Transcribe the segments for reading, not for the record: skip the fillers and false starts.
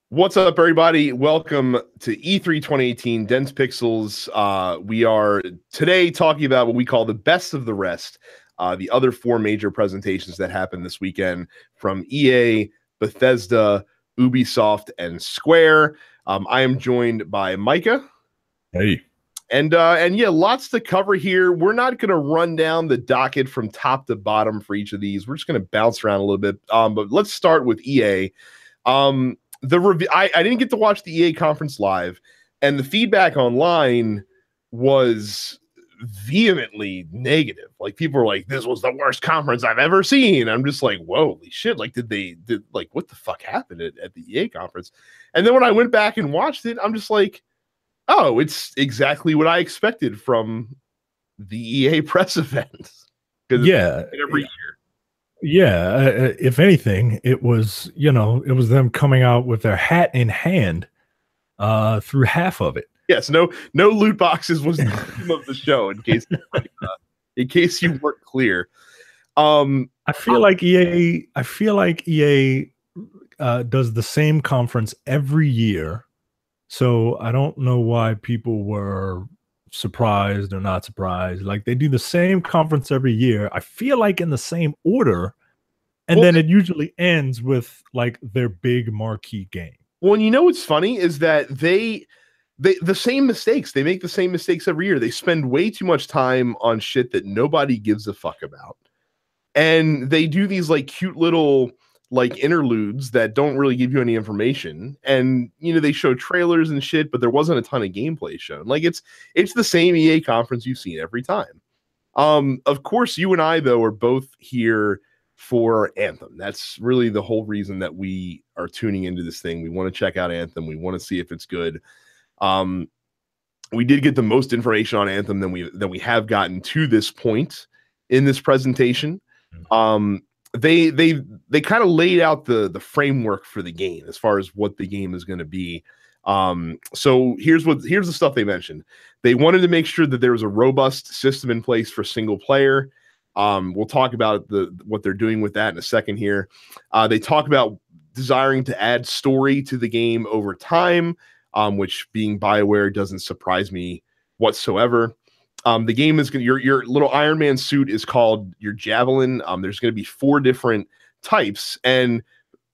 What's up, everybody? Welcome to E3 2018 Dense Pixels. We are today talking about what we call the best of the rest, the other four major presentations that happened this weekend from EA, Bethesda, Ubisoft, and Square. I am joined by Micah. Hey. And yeah, lots to cover here. We're not going to run down the docket from top to bottom for each of these. We're just going to bounce around a little bit. But let's start with EA. The review, I didn't get to watch the EA conference live, and the feedback online was vehemently negative. Like, people were like, this was the worst conference I've ever seen. I'm just like, whoa, holy shit. Like, what the fuck happened at the EA conference? And then when I went back and watched it, I'm just like, oh, it's exactly what I expected from the EA press event. Yeah. Every year. Yeah, if anything, it was them coming out with their hat in hand through half of it. Yes, no loot boxes was the theme of the show. In case you weren't clear, I feel like EA does the same conference every year, so I don't know why people were surprised or not surprised. Like, they do the same conference every year. I feel like in the same order, and then it usually ends with like their big marquee game. Well, you know what's funny is that they the same mistakes. They make the same mistakes every year. They spend way too much time on shit that nobody gives a fuck about, and they do these like cute little like interludes that don't really give you any information. And they show trailers and shit, but there wasn't a ton of gameplay shown. Like, it's the same EA conference you've seen every time. Of course, you and I though are both here for Anthem. That's really the whole reason that we are tuning into this thing. We want to check out Anthem. We want to see if it's good. We did get the most information on Anthem than we have gotten to this point in this presentation. They kind of laid out the framework for the game as far as what the game is going to be. So here's the stuff they mentioned. They wanted to make sure that there was a robust system in place for single player. We'll talk about what they're doing with that in a second here. They talk about desiring to add story to the game over time, which, being BioWare, doesn't surprise me whatsoever. The game is your little Iron Man suit is called your Javelin. There's going to be 4 different types, and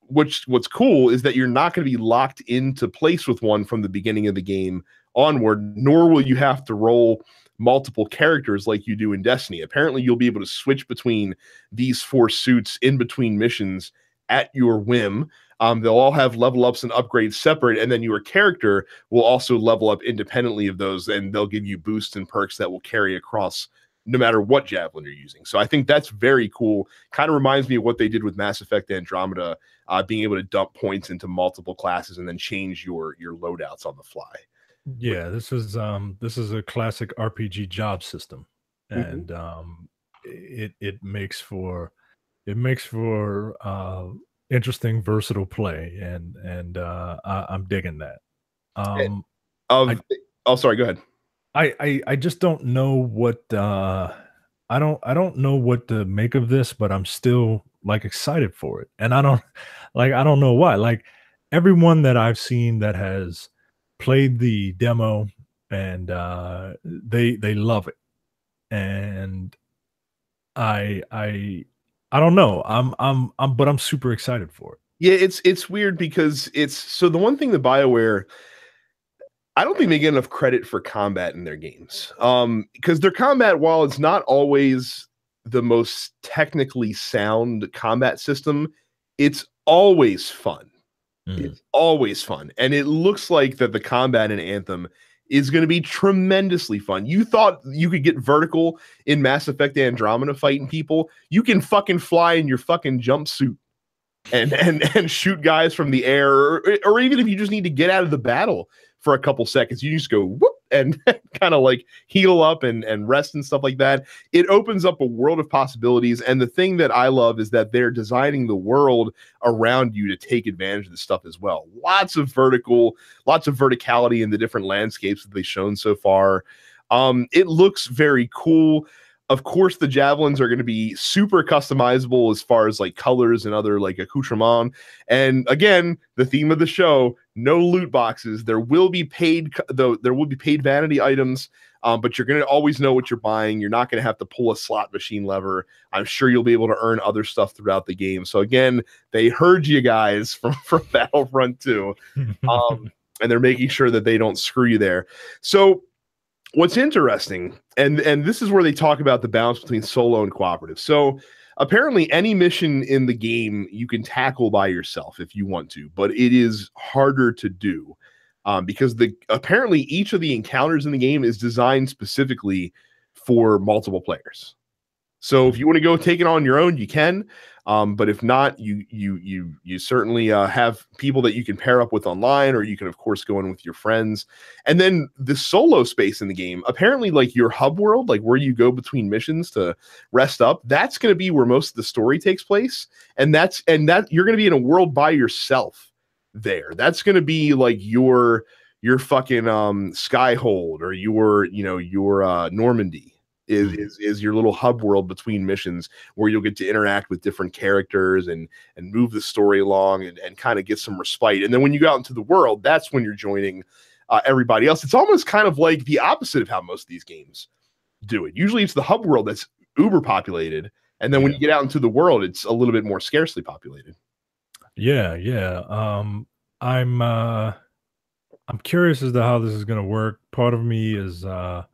what's cool is that you're not going to be locked into place with one from the beginning of the game onward, nor will you have to roll multiple characters like you do in Destiny. Apparently, you'll be able to switch between these 4 suits in between missions at your whim. They'll all have level ups and upgrades separate, and then your character will also level up independently of those, and they'll give you boosts and perks that will carry across no matter what Javelin you're using. So I think that's very cool. Kind of reminds me of what they did with Mass Effect Andromeda, being able to dump points into multiple classes and then change your loadouts on the fly. Yeah, this is a classic RPG job system, and it makes for interesting, versatile play, and I'm digging that. Sorry, go ahead. I just don't know what I don't know what to make of this, but I'm still like excited for it, and I don't know why. Like, everyone that I've seen that has played the demo, and they love it, and I don't know. But I'm super excited for it. Yeah, it's weird because so the one thing that BioWare, I don't think they get enough credit for combat in their games. Because their combat, while it's not always the most technically sound combat system, it's always fun. It's always fun. And it looks like that the combat in Anthem is going to be tremendously fun. You thought you could get vertical in Mass Effect Andromeda fighting people? You can fucking fly in your fucking jumpsuit and shoot guys from the air, or even if you just need to get out of the battle for a couple seconds, you just go whoop and kind of like heal up and rest and stuff like that. It opens up a world of possibilities. And the thing that I love is that they're designing the world around you to take advantage of this stuff as well. Lots of verticality in the different landscapes that they've shown so far. It looks very cool. Of course, the javelins are going to be super customizable as far as like colors and other like accoutrement. And again, the theme of the show: no loot boxes. There will be paid, though. There will be paid vanity items, but you're going to always know what you're buying. You're not going to have to pull a slot machine lever. I'm sure you'll be able to earn other stuff throughout the game. So again, they heard you guys from Battlefront 2, and they're making sure that they don't screw you there. So what's interesting, and this is where they talk about the balance between solo and cooperative. So apparently any mission in the game you can tackle by yourself if you want to, but it is harder to do because apparently each of the encounters in the game is designed specifically for multiple players. So if you want to go take it on your own, you can. But if not, you certainly have people that you can pair up with online, or you can of course go in with your friends. And then the solo space in the game, apparently like your hub world, like where you go between missions to rest up, that's going to be where most of the story takes place. And that you're going to be in a world by yourself there. That's going to be like your fucking Skyhold, or your Normandy. Is your little hub world between missions, where you'll get to interact with different characters and move the story along and kind of get some respite. And then when you go out into the world, that's when you're joining everybody else. It's almost kind of like the opposite of how most of these games do it. Usually it's the hub world that's uber populated, and then when you get out into the world, it's a little bit more scarcely populated. I'm curious as to how this is going to work. Part of me is a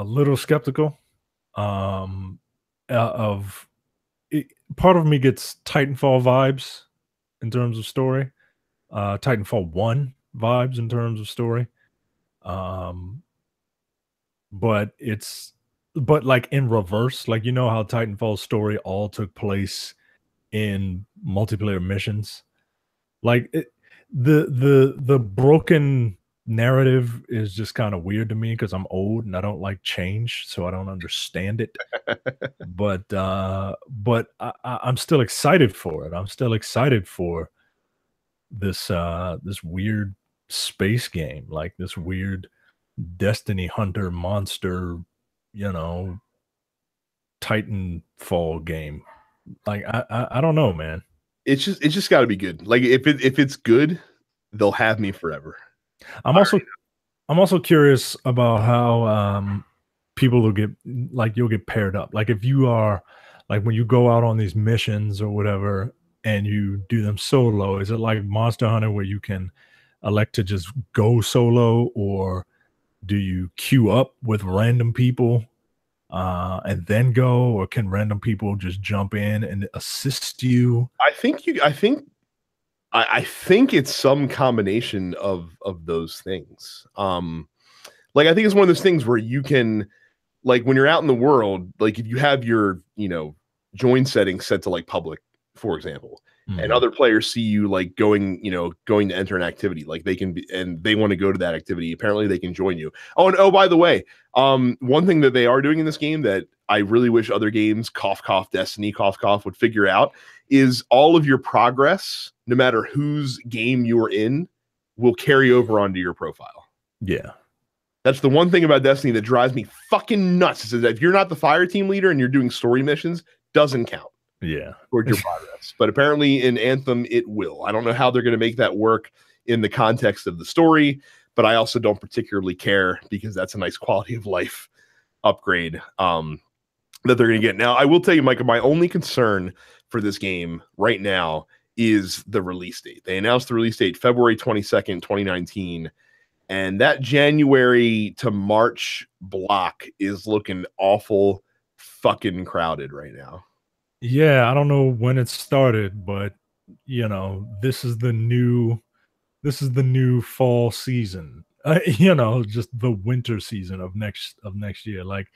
little skeptical of it. Part of me gets Titanfall vibes in terms of story, Titanfall 1 vibes in terms of story, but like in reverse, like how Titanfall's story all took place in multiplayer missions. Like the broken narrative is just kind of weird to me because I'm old and I don't like change, so I don't understand it. but I'm still excited for it. I'm still excited for this weird space game, like this weird Destiny Hunter monster, Titanfall game. Like I don't know, man. It's just got to be good. Like if it's good, they'll have me forever. I'm also curious about how people will get, like, you'll get paired up. Like if you are, like when you go out on these missions or whatever and you do them solo, is it like Monster Hunter where you can elect to just go solo, or do you queue up with random people and then go, or can random people just jump in and assist you? I think it's some combination of those things. Like I think it's one of those things where you can, like when you're out in the world, like if you have your, join settings set to like public, for example, and other players see you like going to enter an activity, like they can be, and they want to go to that activity, apparently they can join you. Oh, by the way, one thing that they are doing in this game that I really wish other games, cough, cough, Destiny, cough, cough, would figure out is all of your progress, no matter whose game you're in, will carry over onto your profile. Yeah. That's the one thing about Destiny that drives me fucking nuts, is that if you're not the fire team leader and you're doing story missions, doesn't count. Yeah. Toward your progress. But apparently in Anthem, it will. I don't know how they're going to make that work in the context of the story, but I also don't particularly care because that's a nice quality of life upgrade that they're going to get. Now, I will tell you, Micah, my only concern for this game right now is the release date. They announced the release date February 22nd, 2019, and that January to March block is looking awful fucking crowded right now. Yeah, I don't know when it started, but this is the new fall season. Just the winter season of next year. Like,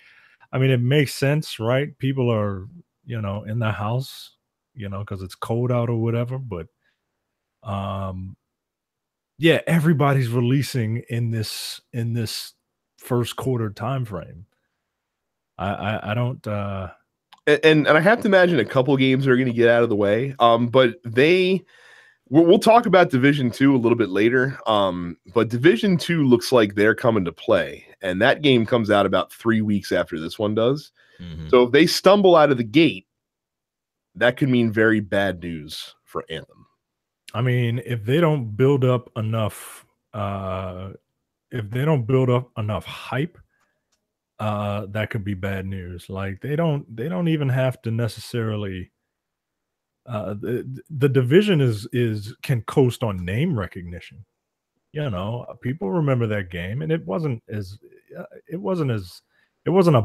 I mean, it makes sense, right? People are, in the house, because it's cold out or whatever. But yeah, everybody's releasing in this first quarter time frame. I don't and I have to imagine a couple games are going to get out of the way. But they We'll talk about Division 2 a little bit later. But Division 2 looks like they're coming to play, and that game comes out about 3 weeks after this one does. Mm-hmm. So if they stumble out of the gate, that could mean very bad news for Anthem. I mean, if they don't build up enough, hype, that could be bad news. Like they don't even have to necessarily. The division can coast on name recognition. You know, people remember that game, and it wasn't a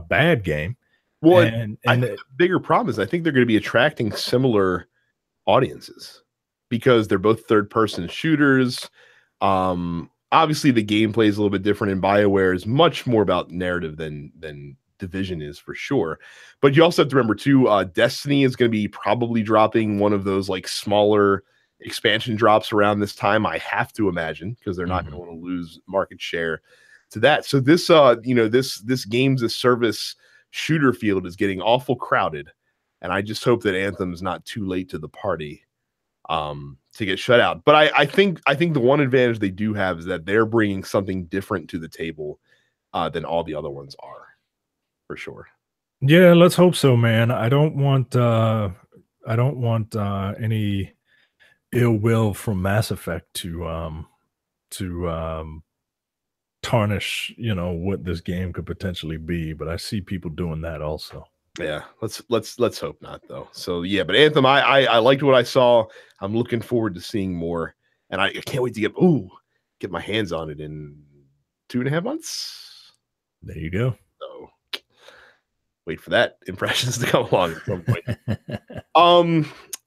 bad game. Well, and the bigger problem is I think they're going to be attracting similar audiences because they're both third-person shooters. Obviously, the gameplay is a little bit different, and BioWare is much more about narrative than Division is for sure. But you also have to remember too, Destiny is going to be probably dropping one of those like smaller expansion drops around this time. I have to imagine because they're not going to want to lose market share to that. So this, this games as service shooter field is getting awful crowded, and I just hope that Anthem's not too late to the party to get shut out. But I think the one advantage they do have is that they're bringing something different to the table than all the other ones are. For sure. Yeah, let's hope so, man. I don't want any ill will from Mass Effect to tarnish, what this game could potentially be, but I see people doing that also. Yeah, let's hope not though. So yeah, but Anthem, I liked what I saw. I'm looking forward to seeing more, and I can't wait to get my hands on it in 2.5 months. There you go. So wait for that impressions to come along at some point.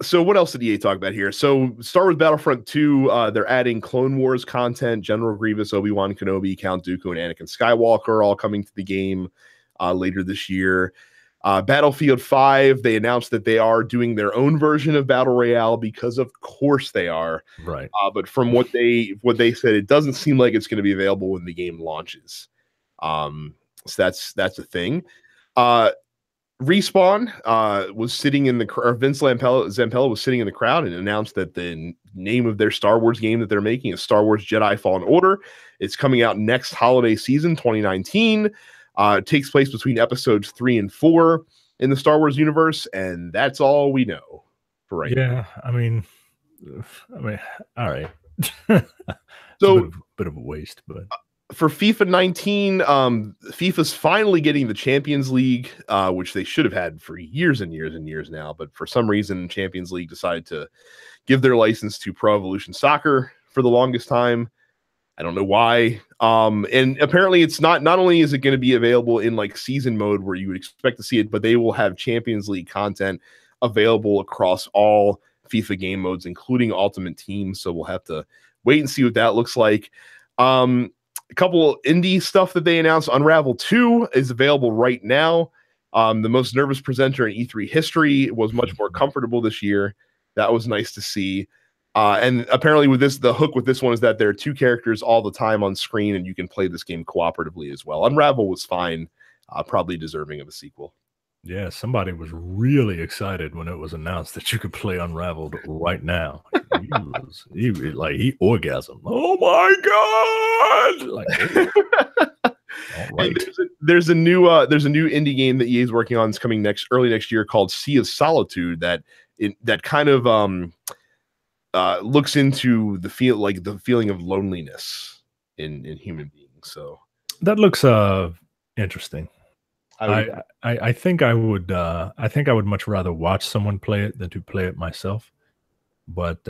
So what else did EA talk about here? So Star Wars Battlefront 2, they're adding Clone Wars content. General Grievous, Obi-Wan Kenobi, Count Dooku, and Anakin Skywalker are all coming to the game later this year. Battlefield 5, they announced that they are doing their own version of Battle Royale because of course they are. Right. But from what they said, it doesn't seem like it's going to be available when the game launches. So that's a thing. Respawn was sitting in Vince Zampella was sitting in the crowd and announced that the name of their Star Wars game that they're making is Star Wars Jedi Fallen Order. It's coming out next holiday season, 2019. It takes place between episodes 3 and 4 in the Star Wars universe, and that's all we know for right now. Yeah, I mean, all right. So bit of a waste, but for FIFA 19, FIFA's finally getting the Champions League, which they should have had for years and years and years now. But for some reason, Champions League decided to give their license to Pro Evolution Soccer for the longest time. I don't know why. And apparently it's not only is it going to be available in like season mode where you would expect to see it, but they will have Champions League content available across all FIFA game modes, including Ultimate Team. So we'll have to wait and see what that looks like. A couple indie stuff that they announced. Unravel 2 is available right now. The most nervous presenter in E3 history was much more comfortable this year. That was nice to see. And apparently with this, the hook with this one is that there are 2 characters all the time on screen, and you can play this game cooperatively as well. Unravel was fine, probably deserving of a sequel. Yeah, somebody was really excited when it was announced that you could play Unraveled right now. He orgasmed. Oh my god! Like, all right. There's a new indie game that EA is working on. It's coming early next year called Sea of Solitude. That kind of looks into the feeling of loneliness in human beings. So that looks interesting. I think I would much rather watch someone play it than to play it myself. But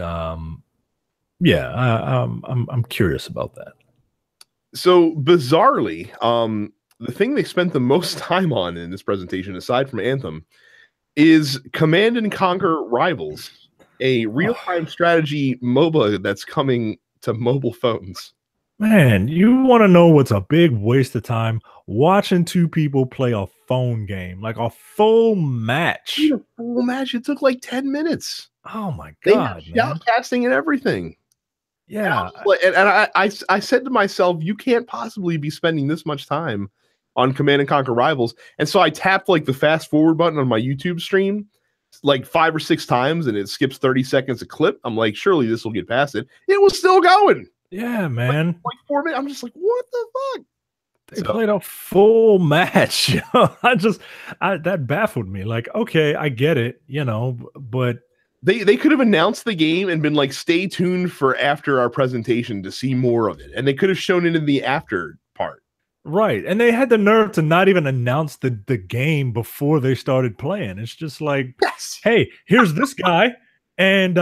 yeah, I'm curious about that. So bizarrely, the thing they spent the most time on in this presentation, aside from Anthem, is Command and Conquer Rivals, a real-time strategy MOBA that's coming to mobile phones. Man, you want to know what's a big waste of time? Watching 2 people play a phone game, like a full match. A full match. It took like 10 minutes. Oh my god! They had shoutcasting and everything. Yeah, and I said to myself, you can't possibly be spending this much time on Command and Conquer Rivals. And so I tapped like the fast forward button on my YouTube stream like 5 or 6 times and it skips 30 seconds a clip. I'm like, surely this will get past it. It was still going. Yeah, man. Like 4 minutes. I'm just like, what the fuck? They played a full match. That baffled me. Like, okay, I get it, but they could have announced the game and been like, stay tuned for after our presentation to see more of it. And they could have shown it in the after part. Right. And they had the nerve to not even announce the game before they started playing. It's just like, yes, hey, here's this guy, and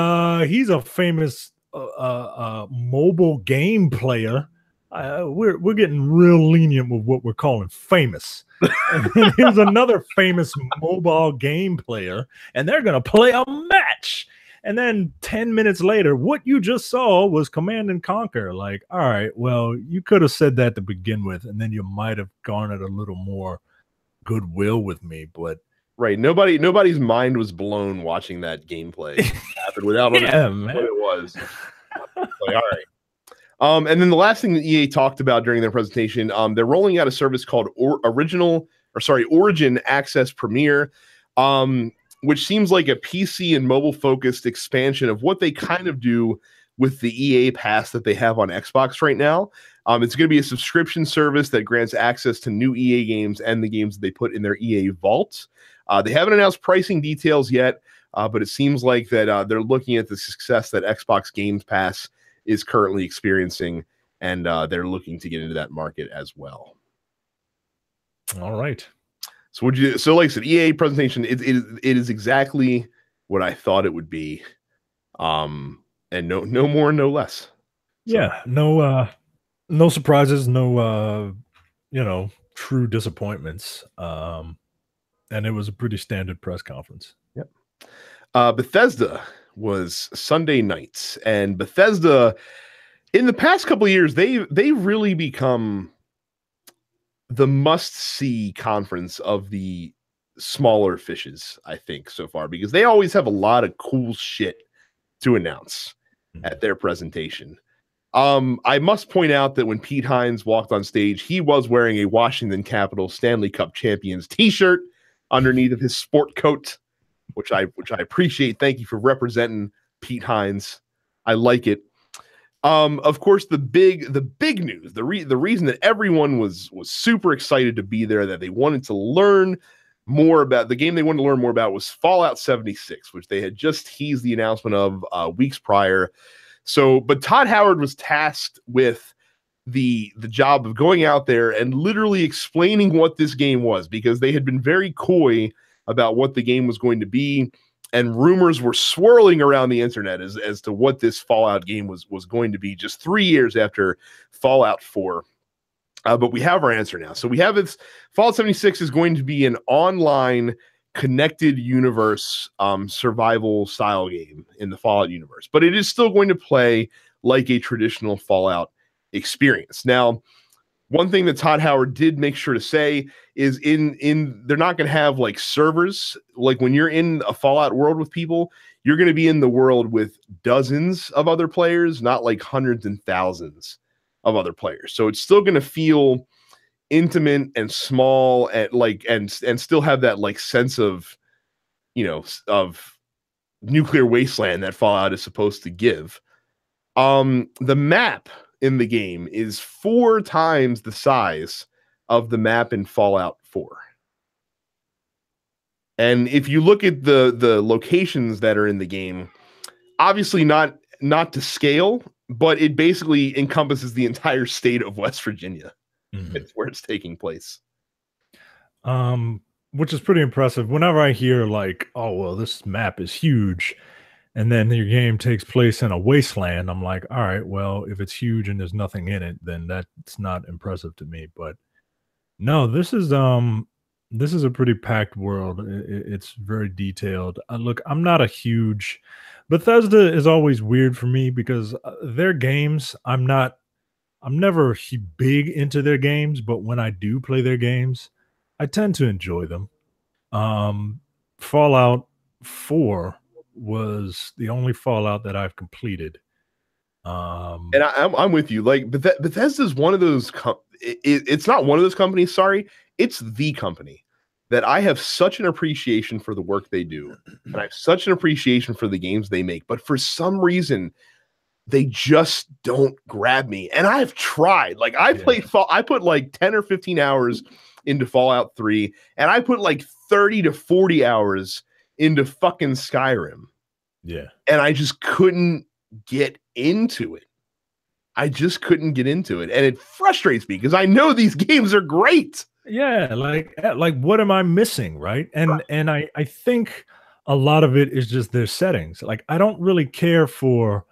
he's a famous mobile game player. We're getting real lenient with what we're calling famous. And here's another famous mobile game player, and they're going to play a match. And then 10 minutes later, what you just saw was Command and Conquer. Like, all right, well, you could have said that to begin with, and then you might have garnered a little more goodwill with me. But right, nobody's mind was blown watching that gameplay happen without understanding what it was. Like, all right. And then the last thing that EA talked about during their presentation, they're rolling out a service called Origin Access Premier, which seems like a PC and mobile focused expansion of what they kind of do with the EA Pass that they have on Xbox right now. It's going to be a subscription service that grants access to new EA games and the games that they put in their EA Vault. They haven't announced pricing details yet, but it seems like that they're looking at the success that Xbox Games Pass is currently experiencing, and they're looking to get into that market as well. All right. So like I said, EA presentation, it is exactly what I thought it would be. And no more, no less. So. Yeah, no surprises, no true disappointments. And it was a pretty standard press conference. Yep. Bethesda was Sunday nights, and Bethesda in the past couple of years, they've really become the must-see conference of the smaller fishes, I think, so far, because they always have a lot of cool shit to announce at their presentation. I must point out that when Pete Hines walked on stage, he was wearing a Washington Capitals Stanley Cup Champions t-shirt underneath of his sport coat, which I appreciate. Thank you for representing Pete Hines. I like it. Of course, the big news, the reason that everyone was super excited to be there, that they wanted to learn more about the game, they wanted to learn more about, was Fallout 76, which they had just teased the announcement of weeks prior. So, but Todd Howard was tasked with the job of going out there and literally explaining what this game was, because they had been very coy about what the game was going to be. And rumors were swirling around the internet as to what this Fallout game was going to be just 3 years after Fallout 4. But we have our answer now. So we have this Fallout 76 is going to be an online connected universe survival style game in the Fallout universe. But it is still going to play like a traditional Fallout experience. Now, one thing that Todd Howard did make sure to say is in they're not going to have like servers. Like when you're in a Fallout world with people, you're going to be in the world with dozens of other players, not like hundreds and thousands of other players. So it's still going to feel intimate and small and still have that like sense of, of nuclear wasteland that Fallout is supposed to give. The map in the game is 4 times the size of the map in Fallout 4. And if you look at the locations that are in the game, obviously not to scale, but it basically encompasses the entire state of West Virginia. Mm-hmm. It's where it's taking place. Which is pretty impressive. Whenever I hear like, oh, well, this map is huge, and then your game takes place in a wasteland, I'm like, all right, well, if it's huge and there's nothing in it, then that's not impressive to me. But no, this is a pretty packed world. It's very detailed. Look, I'm not a huge Bethesda is always weird for me because their games, I'm never big into their games, but when I do play their games, I tend to enjoy them. Fallout 4 was the only Fallout that I've completed. And I'm with you. Like Bethesda is one of those. It's not one of those companies. Sorry, it's the company that I have such an appreciation for the work they do, and I have such an appreciation for the games they make, but for some reason they just don't grab me. And I've tried. Like I put like 10 or 15 hours into Fallout 3, and I put like 30 to 40 hours into fucking Skyrim. Yeah. And I just couldn't get into it. I just couldn't get into it. And it frustrates me because I know these games are great. Yeah, like what am I missing, right? And I think a lot of it is just their settings. Like I don't really care for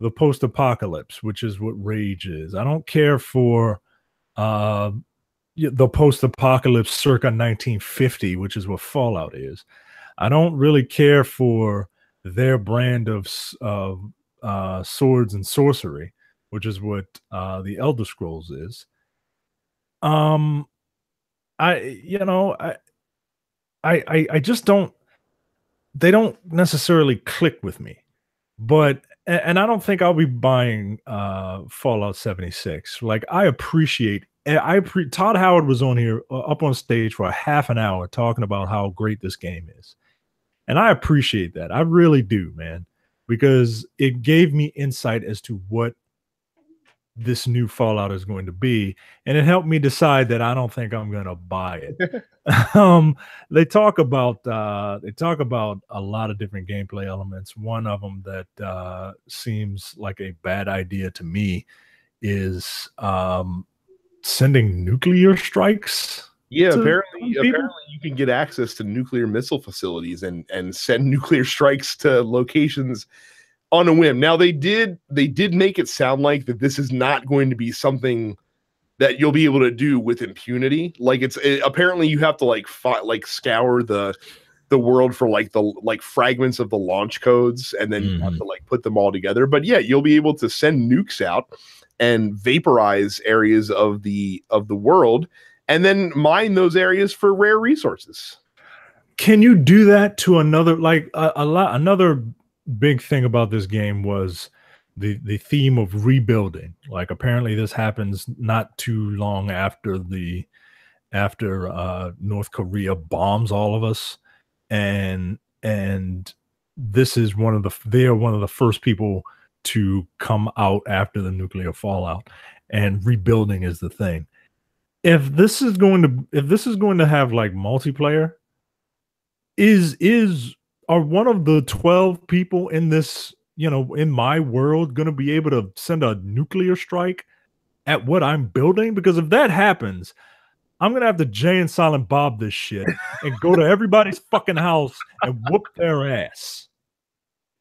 the post-apocalypse, which is what Rage is. I don't care for the post-apocalypse circa 1950, which is what Fallout is. I don't really care for their brand of swords and sorcery, which is what the Elder Scrolls is. I just don't. They don't necessarily click with me, but and I don't think I'll be buying Fallout 76. Like I appreciate. Todd Howard was on here up on stage for a half an hour talking about how great this game is. And I appreciate that. I really do, man, because it gave me insight as to what this new Fallout is going to be. And it helped me decide that I don't think I'm going to buy it. They talk about a lot of different gameplay elements. One of them that seems like a bad idea to me is sending nuclear strikes. Yeah, apparently you can get access to nuclear missile facilities and send nuclear strikes to locations on a whim. Now they did make it sound like that this is not going to be something that you'll be able to do with impunity. Like apparently you have to like scour the world for like fragments of the launch codes, and then you have to like put them all together. But yeah, you'll be able to send nukes out and vaporize areas of the world, and then mine those areas for rare resources. Can you do that to another, like another big thing about this game was the theme of rebuilding. Like apparently this happens not too long after North Korea bombs all of us, and this is they are one of the first people to come out after the nuclear fallout, and rebuilding is the thing. If this is going to have like multiplayer, are one of the 12 people in this, in my world, going to be able to send a nuclear strike at what I'm building? Because if that happens, I'm going to have to Jay and Silent Bob this shit and go to everybody's fucking house and whoop their ass.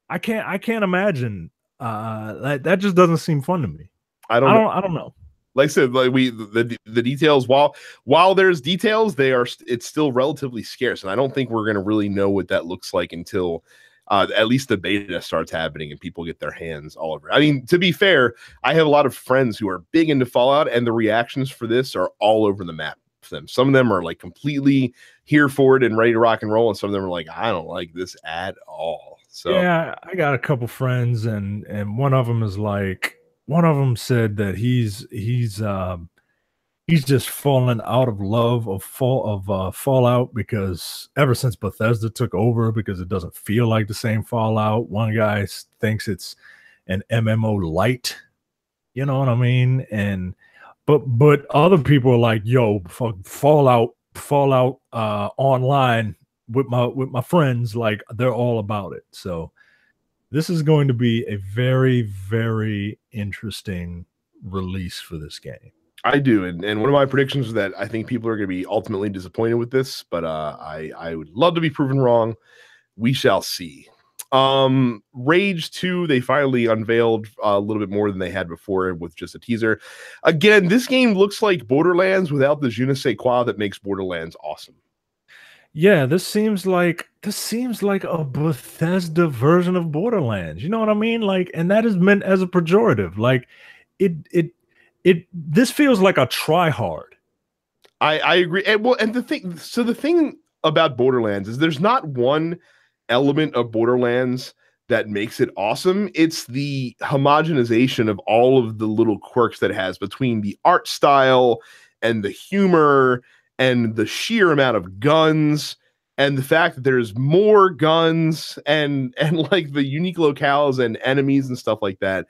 I can't imagine. That just doesn't seem fun to me. I don't know. Like I said, like the details, while there's details, it's still relatively scarce, and I don't think we're going to really know what that looks like until at least the beta starts happening and people get their hands all over it. I mean, to be fair, I have a lot of friends who are big into Fallout, and the reactions for this are all over the map for them. Some of them are like completely here for it and ready to rock and roll, and some of them are like, I don't like this at all. So yeah, I got a couple friends, and one of them is like, one of them said that he's just fallen out of love of Fallout, because ever since Bethesda took over, because it doesn't feel like the same Fallout. One guy thinks it's an MMO light, you know what I mean? And but other people are like, yo, fuck Fallout online with my friends, like they're all about it. So this is going to be a very, very interesting release for this game. I do, and one of my predictions is that I think people are going to be ultimately disappointed with this, but I would love to be proven wrong. We shall see. Rage 2, they finally unveiled a little bit more than they had before with just a teaser. Again, this game looks like Borderlands without the je ne sais quoi that makes Borderlands awesome. Yeah, this seems like a Bethesda version of Borderlands. You know what I mean? Like, and that is meant as a pejorative. Like, this feels like a try hard. I agree. And the thing about Borderlands is there's not one element of Borderlands that makes it awesome. It's the homogenization of all of the little quirks that it has between the art style and the humor and the sheer amount of guns and the fact that there's more guns and like the unique locales and enemies and stuff like that.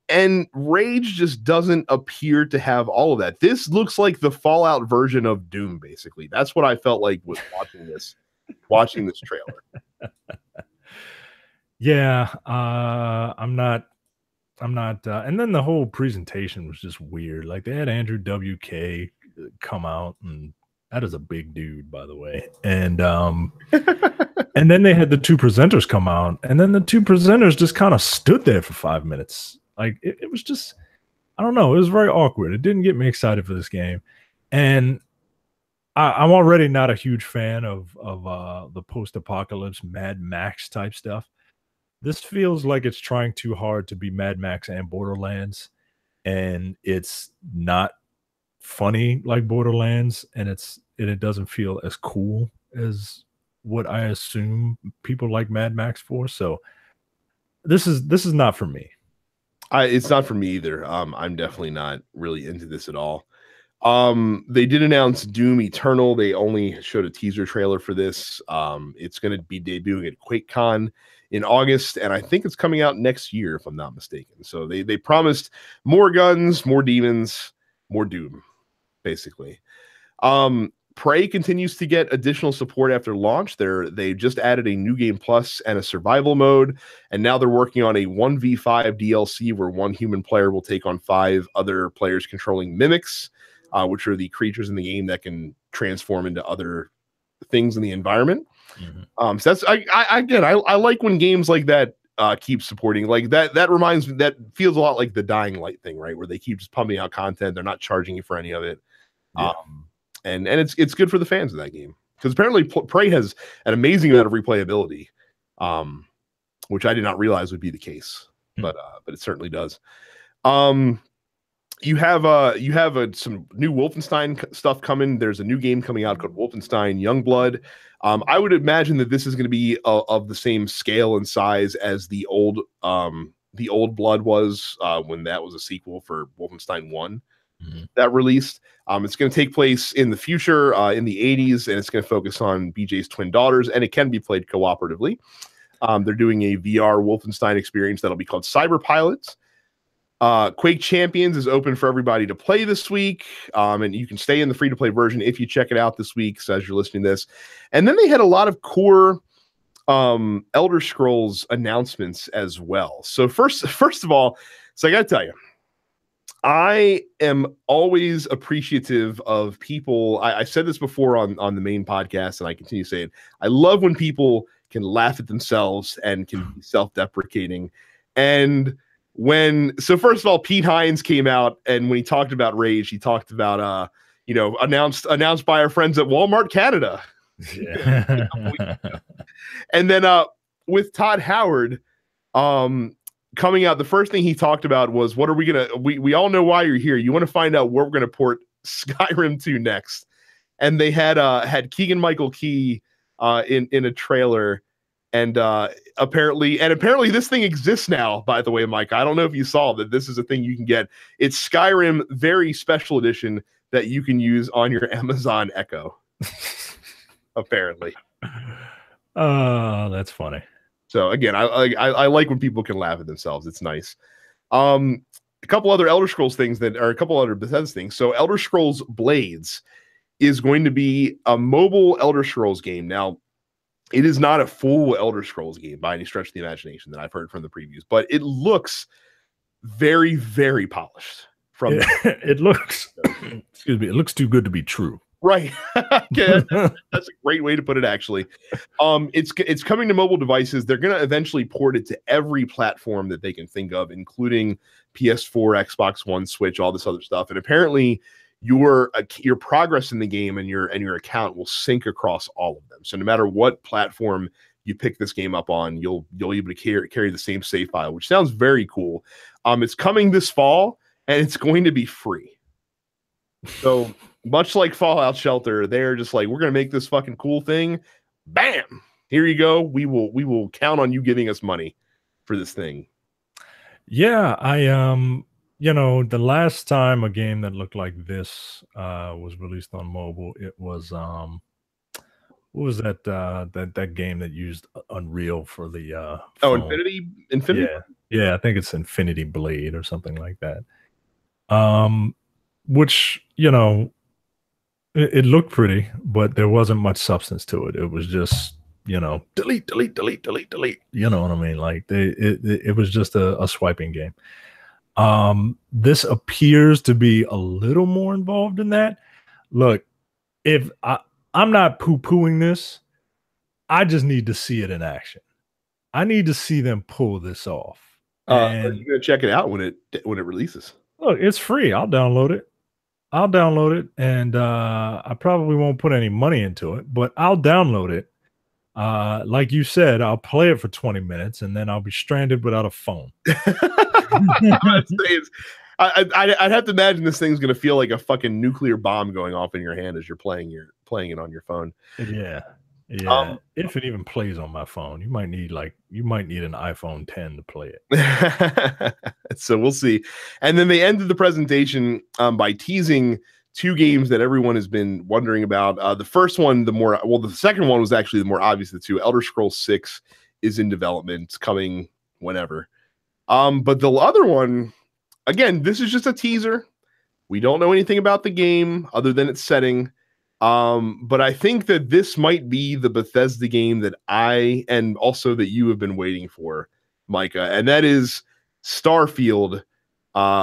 And Rage just doesn't appear to have all of that. This looks like the Fallout version of Doom, basically. That's what I felt like was watching this trailer. Yeah, I'm not. And then the whole presentation was just weird. Like they had Andrew WK come out, and that is a big dude, by the way. And and then they had the two presenters come out, and then the two presenters just kind of stood there for 5 minutes. Like it was just, I don't know. It was very awkward. It didn't get me excited for this game, and I'm already not a huge fan of the post-apocalypse Mad Max type stuff. This feels like it's trying too hard to be Mad Max and Borderlands, and it's not funny like Borderlands, and it doesn't feel as cool as what I assume people like Mad Max for. So this is not for me. It's not for me either. I'm definitely not really into this at all. They did announce Doom Eternal. They only showed a teaser trailer for this. It's going to be debuting at QuakeCon in August, and I think it's coming out next year, if I'm not mistaken. So they promised more guns, more demons, more Doom, basically. Prey continues to get additional support after launch. They just added a new game plus and a survival mode, and now they're working on a 1v5 DLC where one human player will take on 5 other players controlling mimics, which are the creatures in the game that can transform into other things in the environment. Mm-hmm. So that's I like when games like that keep supporting like that. That reminds me, that feels a lot like the Dying Light thing, right? Where they keep just pumping out content. They're not charging you for any of it. Yeah. And it's good for the fans of that game, because apparently Prey has an amazing amount of replayability, which I did not realize would be the case, but it certainly does. You have some new Wolfenstein stuff coming. There's a new game coming out called Wolfenstein Youngblood. I would imagine that this is going to be of the same scale and size as the old Blood was when that was a sequel for Wolfenstein 1. That released. It's going to take place in the future, in the 80s, and it's going to focus on BJ's twin daughters, and it can be played cooperatively. They're doing a VR Wolfenstein experience that'll be called Cyber Pilots. Quake Champions is open for everybody to play this week, and you can stay in the free-to-play version if you check it out this week, so as you're listening to this. And then they had a lot of core Elder Scrolls announcements as well. So first of all, so I got to tell you, I am always appreciative of people. I said this before on the main podcast, and I continue to say it. I love when people can laugh at themselves and can be self-deprecating. And so first of all, Pete Hines came out, and when he talked about Rage, he talked about announced by our friends at Walmart Canada. Yeah. And then with Todd Howard, coming out, the first thing he talked about was, what are we gonna, we all know why you're here. You want to find out where we're gonna port Skyrim to next. And they had Keegan-Michael Key in a trailer, and apparently this thing exists now, by the way, Mike. I don't know if you saw that this is a thing you can get. It's Skyrim very special edition that you can use on your Amazon Echo. Apparently. Oh, that's funny. So again, I like when people can laugh at themselves. It's nice. A couple other Elder Scrolls things that are a couple other Bethesda things. So Elder Scrolls Blades is going to be a mobile Elder Scrolls game. Now, it is not a full Elder Scrolls game by any stretch of the imagination that I've heard from the previews, but it looks very, very polished. It looks, excuse me, it looks too good to be true. Right. Okay. That's a great way to put it, actually. It's coming to mobile devices. They're going to eventually port it to every platform that they can think of, including PS4, Xbox One, Switch, all this other stuff. And apparently your progress in the game and your account will sync across all of them. So no matter what platform you pick this game up on, you'll be able to carry the same save file, which sounds very cool. It's coming this fall, and it's going to be free. So much like Fallout Shelter, they're just like, we're going to make this fucking cool thing. Bam! Here you go. We will count on you giving us money for this thing. Yeah, the last time a game that looked like this was released on mobile, it was what was that game that used Unreal for the Oh, phone? Infinity. Yeah, yeah, I think it's Infinity Blade or something like that. Um, which it looked pretty, but there wasn't much substance to it. It was just delete, delete, delete, delete, delete. You know what I mean? Like it was just a swiping game. This appears to be a little more involved in that. Look, if I'm not poo-pooing this, I just need to see it in action. I need to see them pull this off. Are And you gonna check it out when it releases? look, it's free. I'll download it. I'll download it, and I probably won't put any money into it, but I'll download it. Like you said, I'll play it for 20 minutes, and then I'll be stranded without a phone. I'd have to imagine this thing's gonna feel like a fucking nuclear bomb going off in your hand as you're playing it on your phone. Yeah. Yeah. If it even plays on my phone, you might need an iPhone 10 to play it. So we'll see. And then they ended the presentation by teasing two games that everyone has been wondering about. The first one, the second one was actually the more obvious of the two. Elder Scrolls 6 is in development. It's coming whenever. But the other one, again, this is just a teaser. We don't know anything about the game other than its setting. But I think that this might be the Bethesda game that I, and also that you have been waiting for, Micah, and that is Starfield,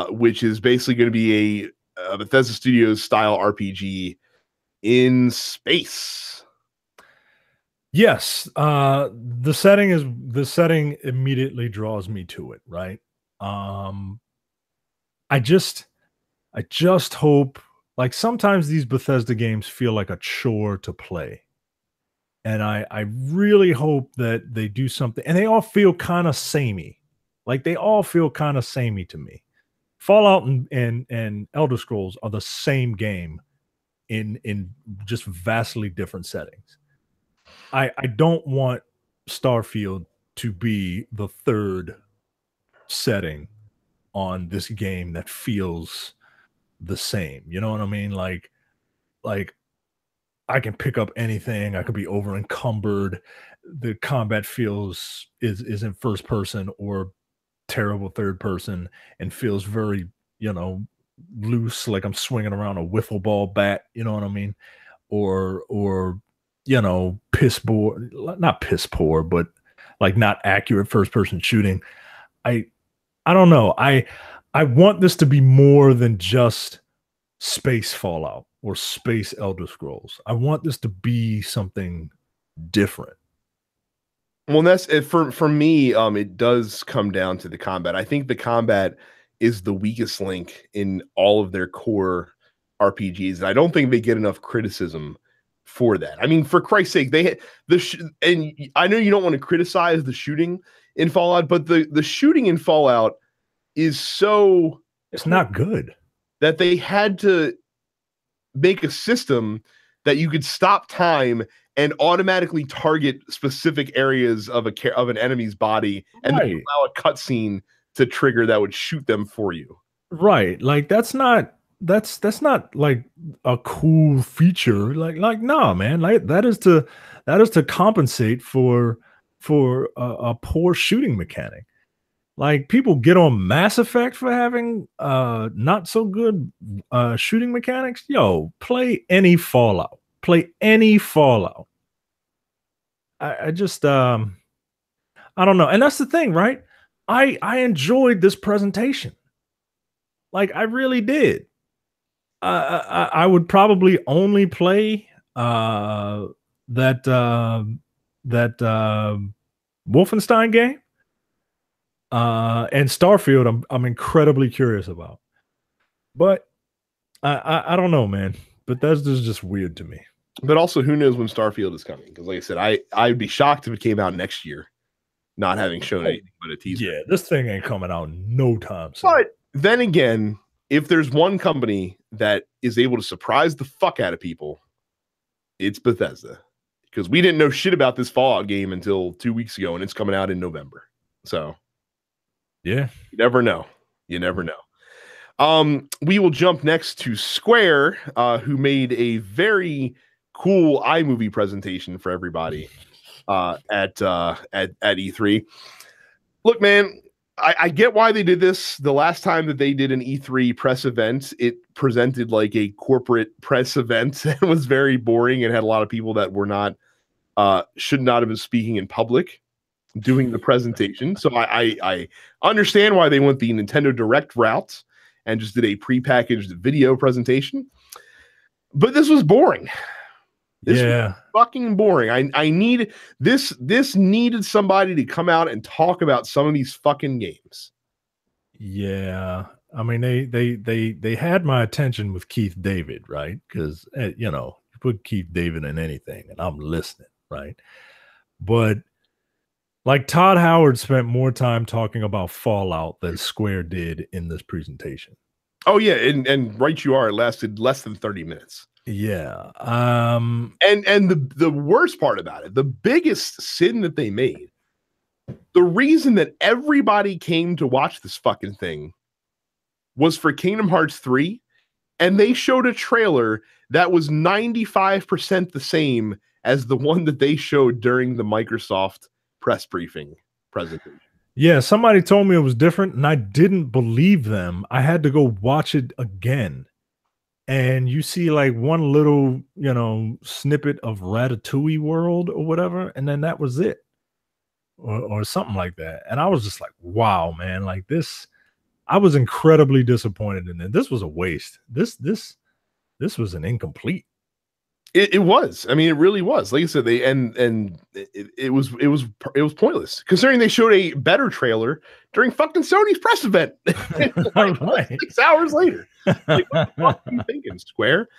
which is basically going to be a Bethesda Studios style RPG in space. Yes, the setting immediately draws me to it, right? I just hope, like, sometimes these Bethesda games feel like a chore to play. And I really hope that they do something, and they all feel kind of samey. Like, they all feel kind of samey to me. Fallout and Elder Scrolls are the same game in just vastly different settings. I don't want Starfield to be the third setting on this game that feels the same. You know what I mean? Like I can pick up anything. I could be over encumbered. The combat is in first person or terrible third person and feels very, loose, like I'm swinging around a wiffle ball bat. You know what I mean? Or not piss poor, but like not accurate first person shooting. I don't know. I want this to be more than just space Fallout or space Elder Scrolls. I want this to be something different. Well, that's it for me. It does come down to the combat. I think the combat is the weakest link in all of their core RPGs, and I don't think they get enough criticism for that. I mean, for Christ's sake, and I know you don't want to criticize the shooting in Fallout, but the shooting in Fallout is so it's not good that they had to make a system that you could stop time and automatically target specific areas of an enemy's body, and then allow a cutscene to trigger that would shoot them for you. Right. Like that's not like a cool feature. Like nah, man. Like that is to compensate for a poor shooting mechanic. Like, people get on Mass Effect for having not so good shooting mechanics. Yo, play any Fallout. Play any Fallout. I just I don't know. And that's the thing, right? I enjoyed this presentation. Like, I really did. I would probably only play that Wolfenstein game. And Starfield, I'm incredibly curious about. But I don't know, man. Bethesda's just weird to me. But also, who knows when Starfield is coming? Because, like I said, I'd be shocked if it came out next year, not having shown anything but a teaser. Yeah, this thing ain't coming out no time soon. But then again, if there's one company that is able to surprise the fuck out of people, it's Bethesda. Because we didn't know shit about this Fallout game until 2 weeks ago, and it's coming out in November. So, yeah, you never know. You never know. We will jump next to Square, who made a very cool iMovie presentation for everybody at E3. Look, man, I get why they did this. The last time that they did an E3 press event, it presented like a corporate press event and was very boring and had a lot of people that were not should not have been speaking in public doing the presentation. So I understand why they went the Nintendo Direct route and just did a prepackaged video presentation. But this was boring. This was fucking boring. I need this needed somebody to come out and talk about some of these fucking games. Yeah. I mean, they had my attention with Keith David, right? Because you put Keith David in anything and I'm listening, right? But like Todd Howard spent more time talking about Fallout than Square did in this presentation. Oh yeah, and right you are. It lasted less than 30 minutes. Yeah. And the worst part about it, the biggest sin that they made, the reason that everybody came to watch this fucking thing was for Kingdom Hearts 3, and they showed a trailer that was 95% the same as the one that they showed during the Microsoft press briefing presentation. Yeah, somebody told me it was different, and I didn't believe them. I had to go watch it again. And you see like one little, snippet of Ratatouille World or whatever, and then that was it. Or something like that. And I was just like, wow, man, like this, I was incredibly disappointed in it. This was a waste. This was an incomplete. It was. I mean, it really was. Like I said, it was pointless considering they showed a better trailer during fucking Sony's press event. Like 6 hours later. Like, what the fuck are you thinking, Square?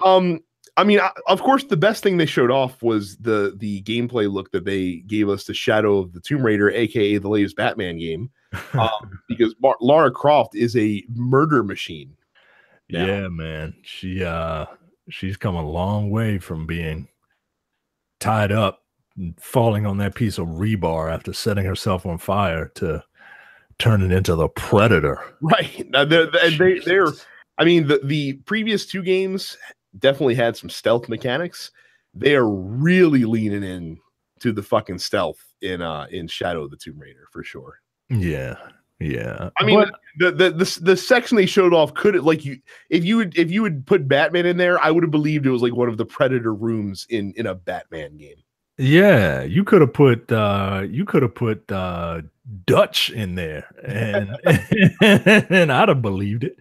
I mean, of course, the best thing they showed off was the gameplay look that they gave us to Shadow of the Tomb Raider, aka the latest Batman game, because Lara Croft is a murder machine. Now. Yeah, man. She's come a long way from being tied up and falling on that piece of rebar after setting herself on fire to turning into the Predator. Right. They're I mean, the previous two games definitely had some stealth mechanics. They are really leaning in to the fucking stealth in Shadow of the Tomb Raider for sure. Yeah. Yeah. I mean, the section they showed off could like if you would put Batman in there, I would have believed it was like one of the Predator rooms in a Batman game. Yeah, you could have put Dutch in there and and I'd have believed it.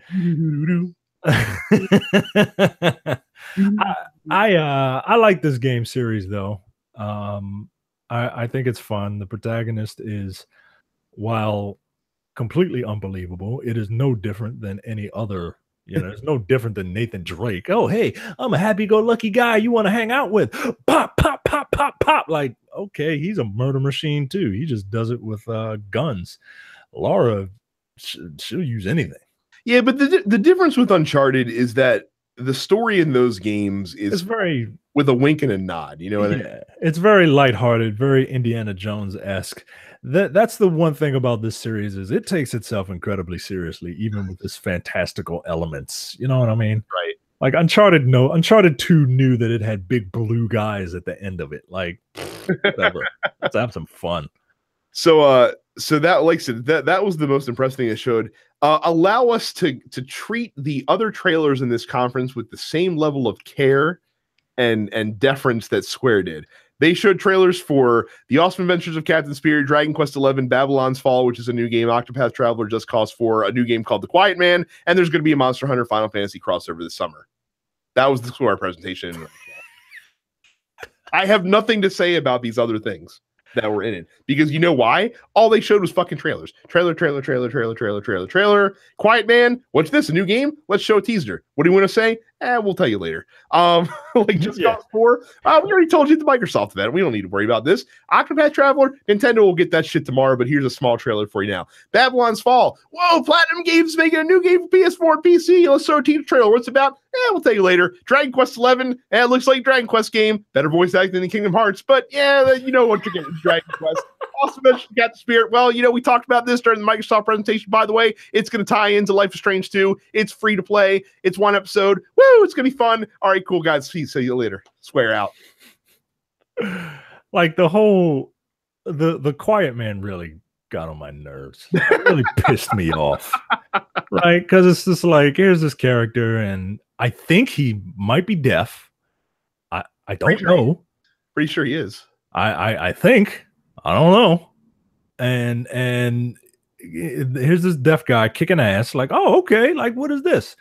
I like this game series though. I think it's fun. The protagonist is, while completely unbelievable, it is no different than any other. It's no different than Nathan Drake. Oh, hey, I'm a happy-go-lucky guy you want to hang out with. Pop, pop, pop, pop, pop. Like, okay, he's a murder machine too. He just does it with guns. Laura, she'll use anything. Yeah, but the difference with Uncharted is that the story in those games is very with a wink and a nod. It's very lighthearted, very Indiana Jones-esque. That's the one thing about this series is it takes itself incredibly seriously, even with its fantastical elements. You know what I mean? Right. Like Uncharted 2 knew that it had big blue guys at the end of it. Like, whatever. Let's have some fun. So that, like I said, that was the most impressive thing it showed. Allow us to treat the other trailers in this conference with the same level of care and deference that Square did. They showed trailers for The Awesome Adventures of Captain Spirit, Dragon Quest XI, Babylon's Fall, which is a new game, Octopath Traveler, Just Cause 4, a new game called The Quiet Man, and there's going to be a Monster Hunter Final Fantasy crossover this summer. That was the Square presentation. I have nothing to say about these other things that were in it, because you know why? All they showed was fucking trailers. Trailer. Quiet Man, what's this? A new game? Let's show a teaser. What do you want to say? We'll tell you later. Like Just Cause 4. We already told you at the Microsoft event. We don't need to worry about this. Octopath Traveler, Nintendo will get that shit tomorrow, but here's a small trailer for you now. Babylon's Fall. Whoa, Platinum Games making a new game for PS4 and PC. Let's show a teaser trailer. What's it about? We'll tell you later. Dragon Quest XI. It looks like Dragon Quest game. Better voice acting than Kingdom Hearts, but yeah, you know what you're getting. Dragon Quest. also mentioned Cat the Spirit. Well, you know, we talked about this during the Microsoft presentation. By the way, it's going to tie into Life is Strange 2. It's free to play. It's one episode. Woo! It's going to be fun. All right, cool, guys. See you later. Square out. Like the whole the Quiet Man really got on my nerves. It really pissed me off. Right? Because it's just like, here's this character, and I think he might be deaf. I don't know. Pretty sure he is. I think. I don't know. And here's this deaf guy kicking ass. Like, oh, okay. Like, what is this?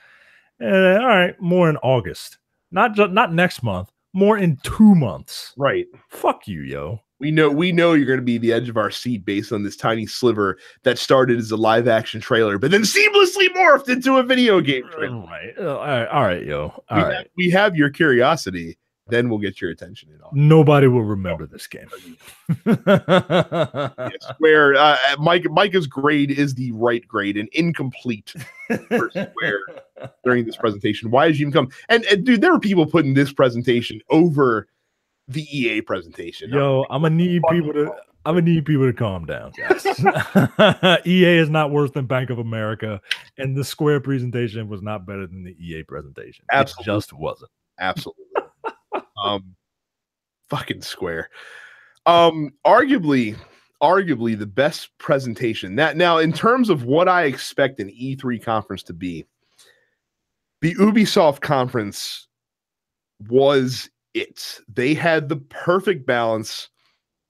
All right, more in August. Not next month. More in 2 months. Right. Fuck you, yo. We know you're going to be the edge of our seat based on this tiny sliver that started as a live action trailer, but then seamlessly morphed into a video game trailer. Right. All right, yo. We have your curiosity. Then we'll get your attention. Nobody will remember this game. Yes, where Micah's grade is the right grade and incomplete for Square during this presentation. Why did you even come? And dude, there were people putting this presentation over the EA presentation. Yo, I'm gonna need people to calm down, guys. EA is not worse than Bank of America, and the Square presentation was not better than the EA presentation. Absolutely. It just wasn't. Absolutely. Fucking Square. Arguably the best presentation. Now, in terms of what I expect an E3 conference to be, the Ubisoft conference was it. They had the perfect balance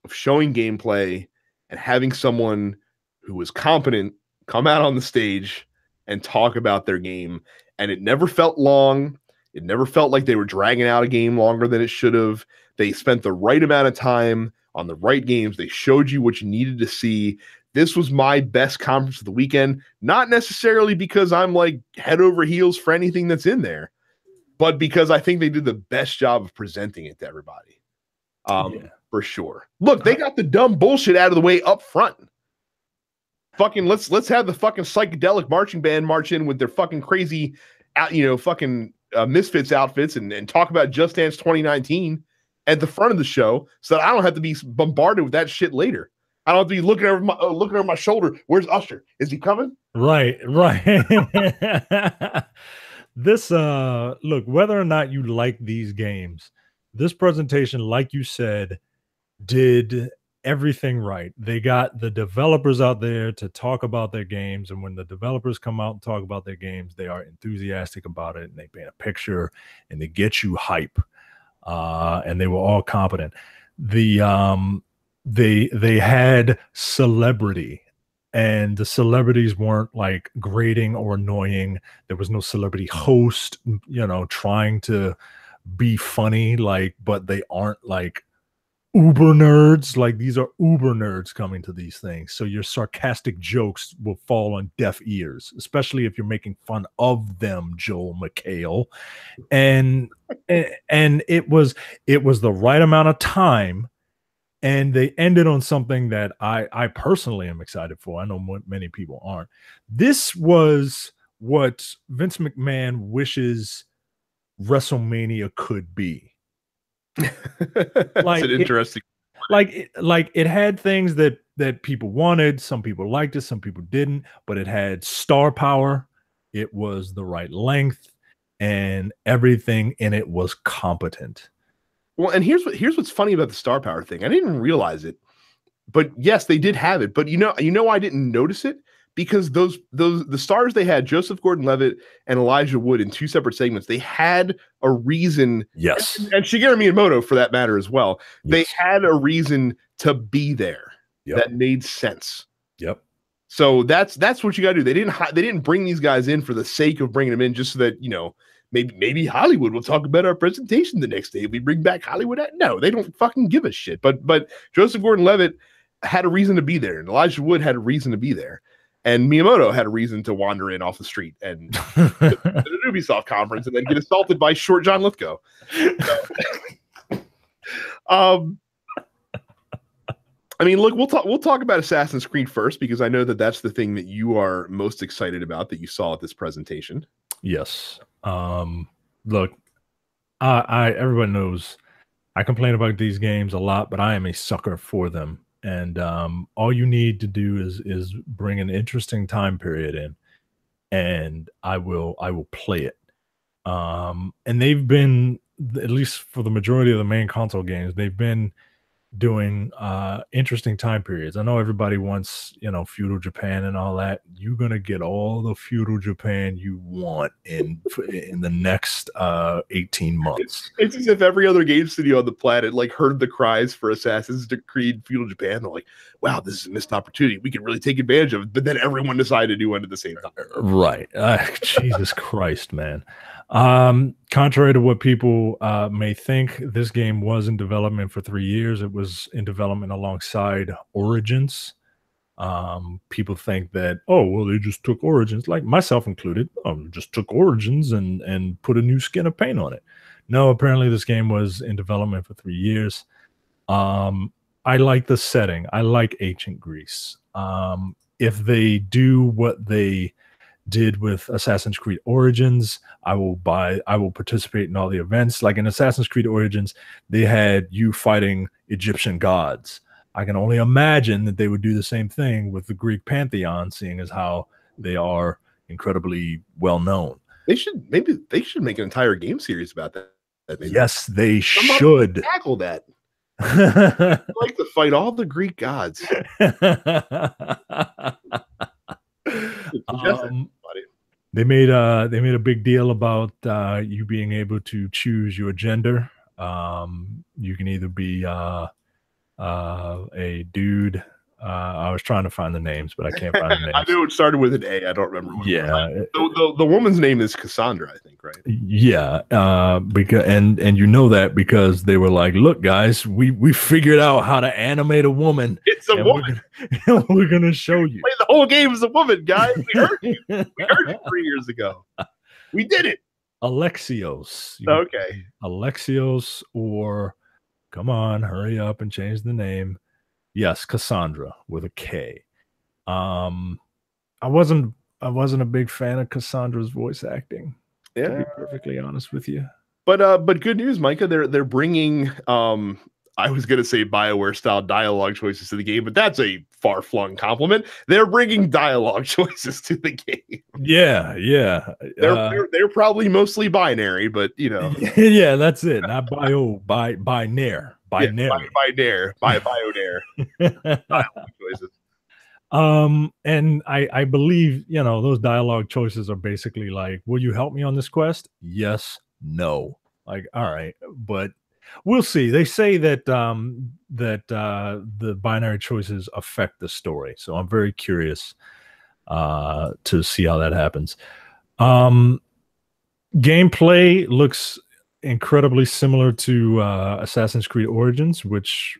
of showing gameplay and having someone who was competent come out on the stage and talk about their game. And it never felt long. It never felt like they were dragging out a game longer than it should have. They spent the right amount of time on the right games. They showed you what you needed to see. This was my best conference of the weekend, not necessarily because I'm like head over heels for anything that's in there, but because I think they did the best job of presenting it to everybody. For sure. Look, they got the dumb bullshit out of the way up front. Fucking let's have the fucking psychedelic marching band march in with their fucking crazy, fucking Misfits outfits and talk about Just Dance 2019 at the front of the show, so that I don't have to be bombarded with that shit later. I don't have to be looking over my shoulder. Where's Usher? Is he coming? Right. This look, whether or not you like these games, this presentation, like you said, did everything right. They got the developers out there to talk about their games, and when the developers come out and talk about their games, they are enthusiastic about it, and they paint a picture and they get you hype. And they were all competent. They had celebrity, and the celebrities weren't like grating or annoying. There was no celebrity host, trying to be funny, but they aren't like uber nerds. Like, these are uber nerds coming to these things, so your sarcastic jokes will fall on deaf ears, especially if you're making fun of them, Joel McHale. And it was the right amount of time, and they ended on something that I personally am excited for. I know many people aren't. This was what Vince McMahon wishes WrestleMania could be. Like, an interesting it had things that people wanted. Some people liked it, some people didn't, but it had star power. It was the right length, and everything in it was competent. Well, and here's what's funny about the star power thing. I didn't realize it, but yes, they did have it. But I didn't notice it because the stars they had, Joseph Gordon-Levitt and Elijah Wood, in two separate segments, they had a reason. Yes. And Shigeru Miyamoto, for that matter, as well. Yes. They had a reason to be there. Yep. That made sense. Yep. So that's what you got to do. They didn't bring these guys in for the sake of bringing them in just so that, maybe Hollywood will talk about our presentation the next day. We bring back Hollywood. No, they don't fucking give a shit. But Joseph Gordon-Levitt had a reason to be there, and Elijah Wood had a reason to be there. And Miyamoto had a reason to wander in off the street and at an Ubisoft conference and then get assaulted by short John Lithgow. I mean, look, we'll talk about Assassin's Creed first, because I know that's the thing that you are most excited about that you saw at this presentation. Yes. Look, everyone knows I complain about these games a lot, but I am a sucker for them. and all you need to do is bring an interesting time period in, and I will play it. And they've been, at least for the majority of the main console games, they've been doing interesting time periods. I know everybody wants, feudal Japan and all that. You're gonna get all the feudal Japan you want in the next 18 months. It's as if every other game studio on the planet like heard the cries for Assassin's Creed feudal Japan. They're like, wow, this is a missed opportunity. We can really take advantage of it. But then everyone decided to do one at the same time. Right. Jesus Christ, man. Contrary to what people may think, this game was in development for 3 years. It was in development alongside Origins. People think that, oh, well, they just took Origins, like myself included, just took Origins and put a new skin of paint on it. No, apparently this game was in development for 3 years. I like the setting. I like ancient Greece. If they do what they did with Assassin's Creed Origins, I will participate in all the events. Like in Assassin's Creed Origins, they had you fighting Egyptian gods. I can only imagine that they would do the same thing with the Greek pantheon, seeing as how they are incredibly well known. They should make an entire game series about that. Yes, they should tackle that. I like to fight all the Greek gods. They made a big deal about you being able to choose your gender. You can either be a dude. I was trying to find the names, but I can't find the names. I knew it started with an A. I don't remember. The woman's name is Cassandra, I think, right? Yeah, because and you know that because they were like, "Look, guys, we figured out how to animate a woman. It's a woman. We're gonna show you. The whole game is a woman, guys. We heard you. We heard you 3 years ago. We did it. Alexios. Okay, Alexios, or come on, hurry up and change the name." Yes, Cassandra with a K. I wasn't a big fan of Cassandra's voice acting. Yeah, to be perfectly honest with you. But good news, Micah. They're bringing I was gonna say BioWare style dialogue choices to the game, but that's a far flung compliment. They're bringing dialogue choices to the game. Yeah. They're probably mostly binary, but yeah, that's it. Not binary. Binary. Bio-dare. And I believe, those dialogue choices are basically like, will you help me on this quest? Yes, no. Like, all right, but we'll see. They say that the binary choices affect the story. So I'm very curious to see how that happens. Gameplay looks incredibly similar to Assassin's Creed Origins, which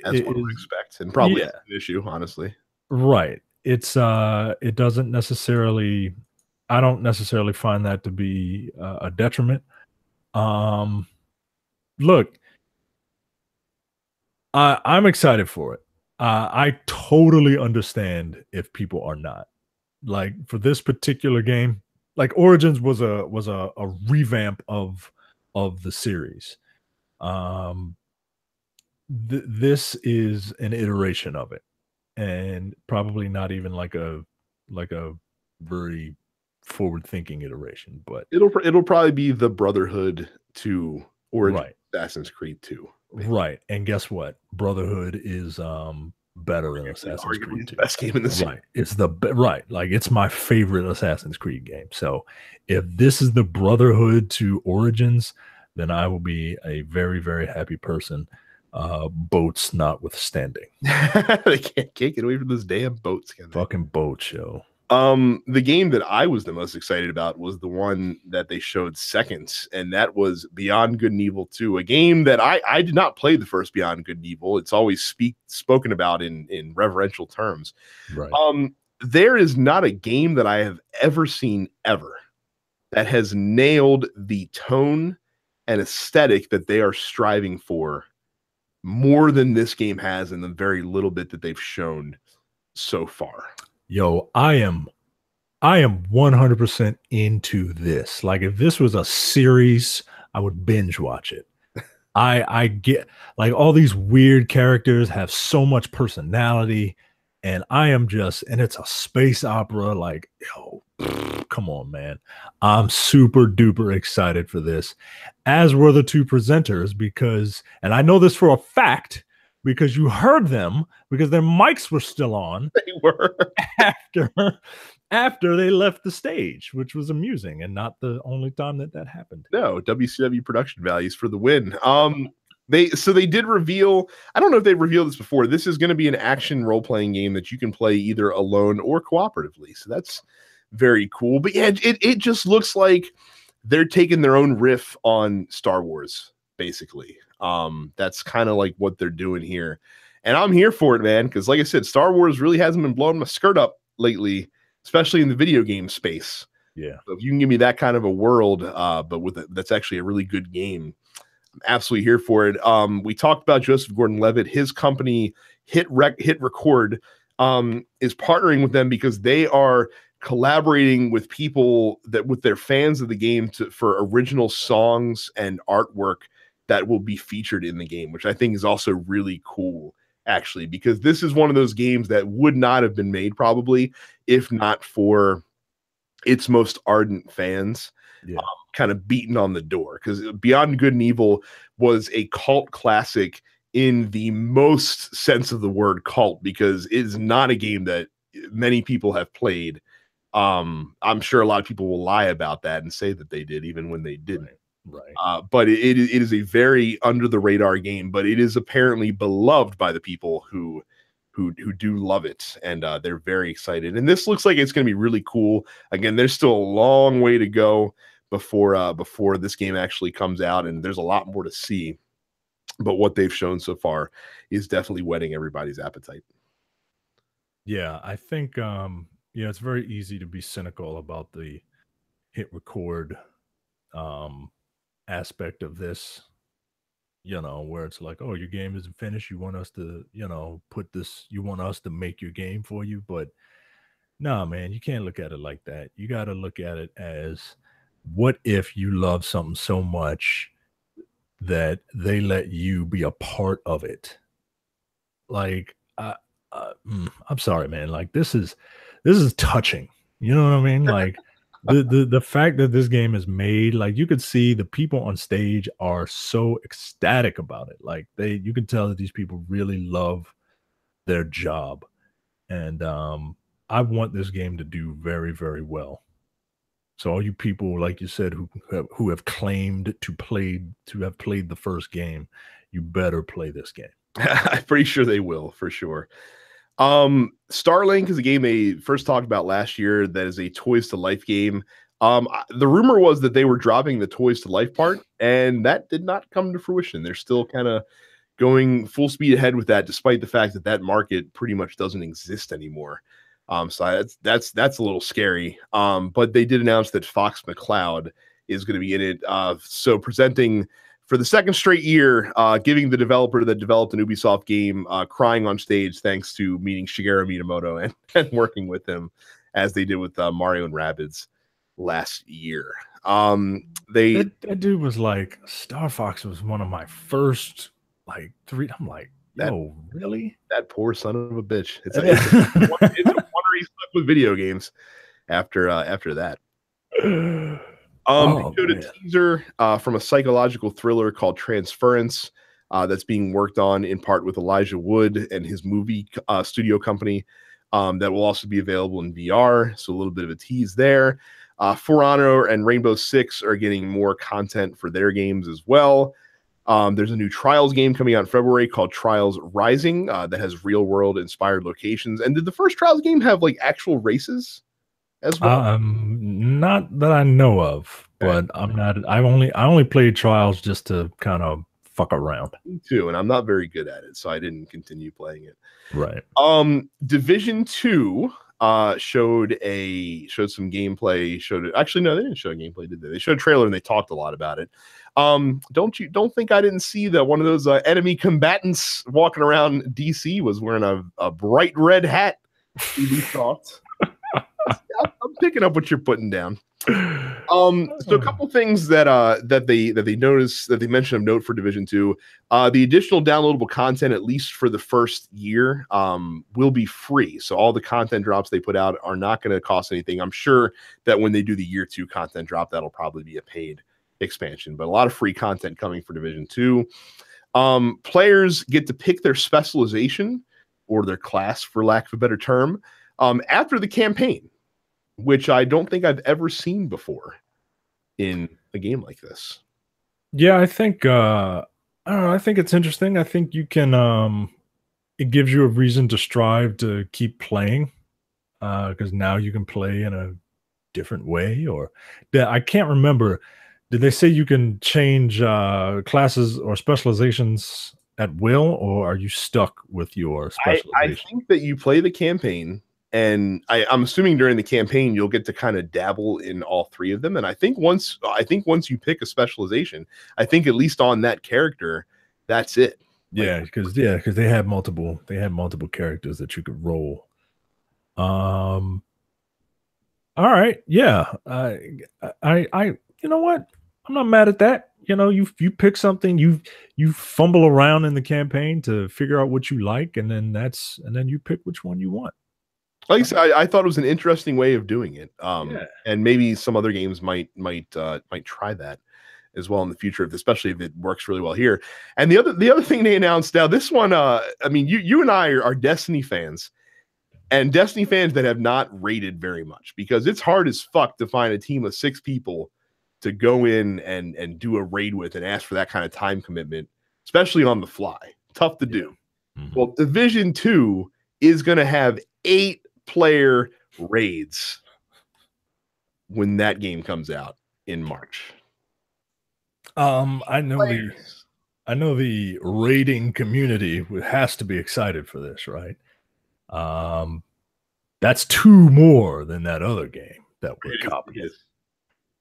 that's what we expect, and probably an issue, honestly. Right. It doesn't necessarily. I don't necessarily find that to be a detriment. Look, I'm excited for it. I totally understand if people are not. Like for this particular game, like Origins was a revamp of the series. This is an iteration of it, and probably not even like a very forward-thinking iteration, but it'll probably be the Brotherhood to Origins, right. Assassin's Creed 2. Right. And guess what? Brotherhood is better than Assassin's Creed 2. Best game in the series. Right. It's like it's my favorite Assassin's Creed game. So if this is the Brotherhood to Origins, then I will be a very, very happy person. Boats notwithstanding. They can't get away from this damn boats. Fucking boat show. The game that I was the most excited about was the one that they showed second, and that was Beyond Good and Evil 2, a game that I did not play the first Beyond Good and Evil. It's always spoken about in reverential terms. Right. There is not a game that I have ever seen that has nailed the tone and aesthetic that they are striving for more than this game has in the very little bit that they've shown so far. Yo, I am 100% into this. Like if this was a series, I would binge watch it. I get like all these weird characters have so much personality, and I am just and it's a space opera. Like, yo, come on, man. I'm super duper excited for this, as were the two presenters, because, and I know this for a fact because you heard them because their mics were still on They were. after after they left the stage, which was amusing and not the only time that that happened. No, WCW production values for the win. They did reveal, I don't know if they revealed this before. This is going to be an action role-playing game that you can play either alone or cooperatively. So that's very cool. But yeah, it just looks like they're taking their own riff on Star Wars, basically. That's kind of like what they're doing here. And I'm here for it, man, because like I said, Star Wars really hasn't been blowing my skirt up lately, especially in the video game space. Yeah. So if you can give me that kind of a world, but that's actually a really good game, I'm absolutely here for it. We talked about Joseph Gordon-Levitt. His company Hit Record is partnering with them because they are collaborating with people with their fans of the game for original songs and artwork that will be featured in the game, which I think is also really cool, actually, because this is one of those games that would not have been made probably if not for its most ardent fans. Yeah. Kind of beaten on the door, because Beyond Good and Evil was a cult classic in the most sense of the word cult, because it is not a game that many people have played. I'm sure a lot of people will lie about that and say that they did, even when they didn't. Right. But it is a very under the radar game, but it is apparently beloved by the people who do love it, and they're very excited. And this looks like it's going to be really cool. Again, there's still a long way to go before this game actually comes out, and there's a lot more to see. But what they've shown so far is definitely whetting everybody's appetite. Yeah, I think it's very easy to be cynical about the Hit Record aspect of this, where it's like, oh, your game isn't finished, you want us to, you want us to make your game for you. But nah, man, you can't look at it like that. You got to look at it as, what if you love something so much that they let you be a part of it? Like, I'm sorry, man. Like, this is touching. You know what I mean? Like, the fact that this game is made, like, you could see the people on stage are so ecstatic about it. Like, you can tell that these people really love their job, and I want this game to do very, very well. So all you people, like you said, who have claimed to have played the first game, you better play this game. I'm pretty sure they will, for sure. Starlink is a game they first talked about last year that is a Toys to Life game. The rumor was that they were dropping the Toys to Life part, and that did not come to fruition. They're still kind of going full speed ahead with that, despite the fact that that market pretty much doesn't exist anymore. So that's a little scary. But they did announce that Fox McCloud is going to be in it. So presenting for the second straight year, giving the developer that developed an Ubisoft game crying on stage thanks to meeting Shigeru Miyamoto and working with him, as they did with Mario and Rabbids last year. That dude was like, Star Fox was one of my first like 3. I'm like, yo, really? That poor son of a bitch. It's a wonder he's stuck with video games after that. They showed a teaser from a psychological thriller called Transference that's being worked on in part with Elijah Wood and his movie studio company, that will also be available in VR. So a little bit of a tease there. For Honor and Rainbow Six are getting more content for their games as well. There's a new Trials game coming out in February called Trials Rising that has real world inspired locations. And did the first Trials game have like actual races as well? Not that I know of, but I only played Trials just to kind of fuck around. Me too, and I'm not very good at it, so I didn't continue playing it. Right. Division 2 showed some gameplay. Actually, no, they didn't show gameplay, did they? They showed a trailer and they talked a lot about it. Don't think I didn't see that one of those enemy combatants walking around DC was wearing a bright red hat. Ubisoft. I'm picking up what you're putting down. So a couple things that they noticed that they mentioned of note for Division 2. The additional downloadable content, at least for the first year, will be free. So all the content drops they put out are not going to cost anything. I'm sure that when they do the year 2 content drop, that'll probably be a paid expansion, but a lot of free content coming for Division 2. Players get to pick their specialization or their class, for lack of a better term, after the campaign, which I don't think I've ever seen before in a game like this. Yeah, I think I don't know, I think it's interesting. I think you can it gives you a reason to strive to keep playing, because now you can play in a different way. Or I can't remember. Did they say you can change classes or specializations at will, or are you stuck with your specialization? I think that you play the campaign, and I'm assuming during the campaign you'll get to kind of dabble in all 3 of them. And I think once you pick a specialization, I think at least on that character, that's it. Yeah, because they had multiple characters that you could roll. All right, yeah. I you know what? I'm not mad at that. You know, you pick something, you fumble around in the campaign to figure out what you like, and then you pick which one you want. Like I said, I thought it was an interesting way of doing it. And maybe some other games might try that as well in the future, especially if it works really well here. And the other thing they announced, now this one, I mean, you and I are Destiny fans, and Destiny fans that have not raided very much, because it's hard as fuck to find a team of 6 people to go in and do a raid with and ask for that kind of time commitment, especially on the fly. Tough to do. Mm-hmm. Well, Division 2 is going to have 8-player raids when that game comes out in March. I know the raiding community has to be excited for this, right? That's 2 more than that other game that we're copying.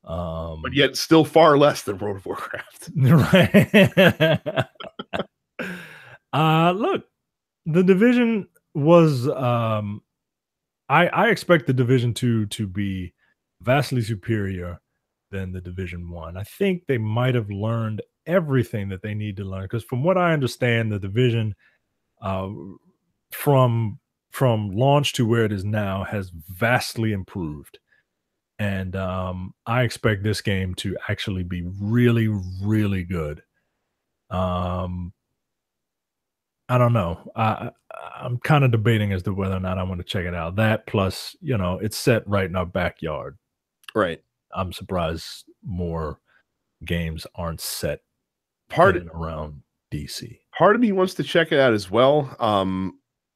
But yet still far less than World of Warcraft. Right. Look, the Division was I expect the Division 2 to be vastly superior than the Division 1. I think they might have learned everything that they need to learn, because from what I understand, the Division from launch to where it is now has vastly improved. And I expect this game to actually be really, really good. I don't know. I'm kind of debating as to whether or not I want to check it out. That plus, you know, it's set right in our backyard. Right. I'm surprised more games aren't set around DC. Part of me wants to check it out as well.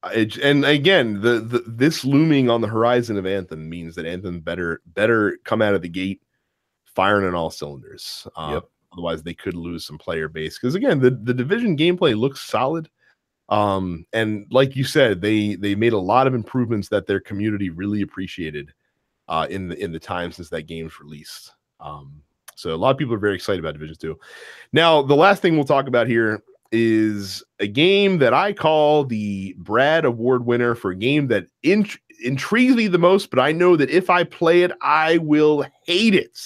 And again, this looming on the horizon of Anthem means that Anthem better come out of the gate firing on all cylinders. Otherwise, they could lose some player base, because again, the Division gameplay looks solid. And like you said, they made a lot of improvements that their community really appreciated in the time since that game's released. So a lot of people are very excited about Division 2. Now, the last thing we'll talk about here is a game that I call the Brad Award winner for a game that intrigues me the most, but I know that if I play it, I will hate it.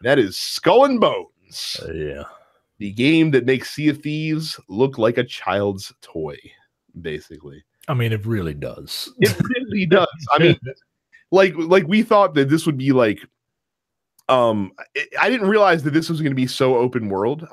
That is Skull and Bones. Yeah. The game that makes Sea of Thieves look like a child's toy, basically. I mean, it really does. It really does. I mean, like we thought that this would be like, I didn't realize that this was going to be so open world.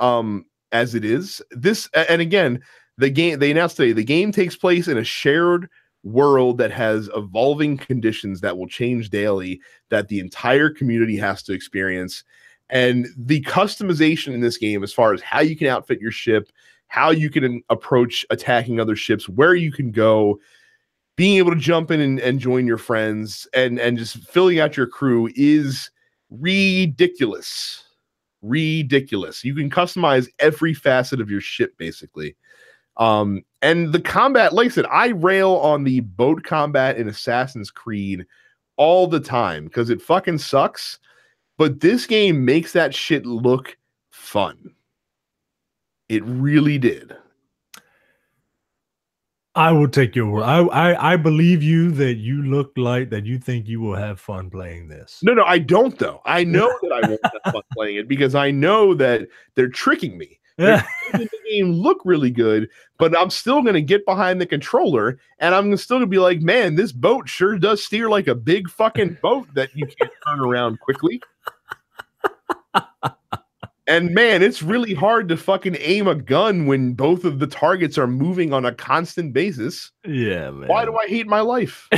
As it is. This, and again, the game they announced today, the game takes place in a shared world that has evolving conditions that will change daily, that the entire community has to experience. And the customization in this game, as far as how you can outfit your ship, how you can approach attacking other ships, where you can go, being able to jump in and join your friends, and just filling out your crew is ridiculous. Ridiculous. You can customize every facet of your ship, basically. And the combat, like I said, I rail on the boat combat in Assassin's Creed all the time because it fucking sucks. But this game makes that shit look fun. It really did. I will take your word. I believe you that you look like that you think you will have fun playing this. No, I don't though. I know that I won't have fun playing it because I know that they're tricking me. They're making the game look really good, but I'm still going to get behind the controller and I'm still going to be like, man, this boat sure does steer like a big fucking boat that you can't turn around quickly. And man, it's really hard to fucking aim a gun when both of the targets are moving on a constant basis. Yeah, man. Why do I hate my life?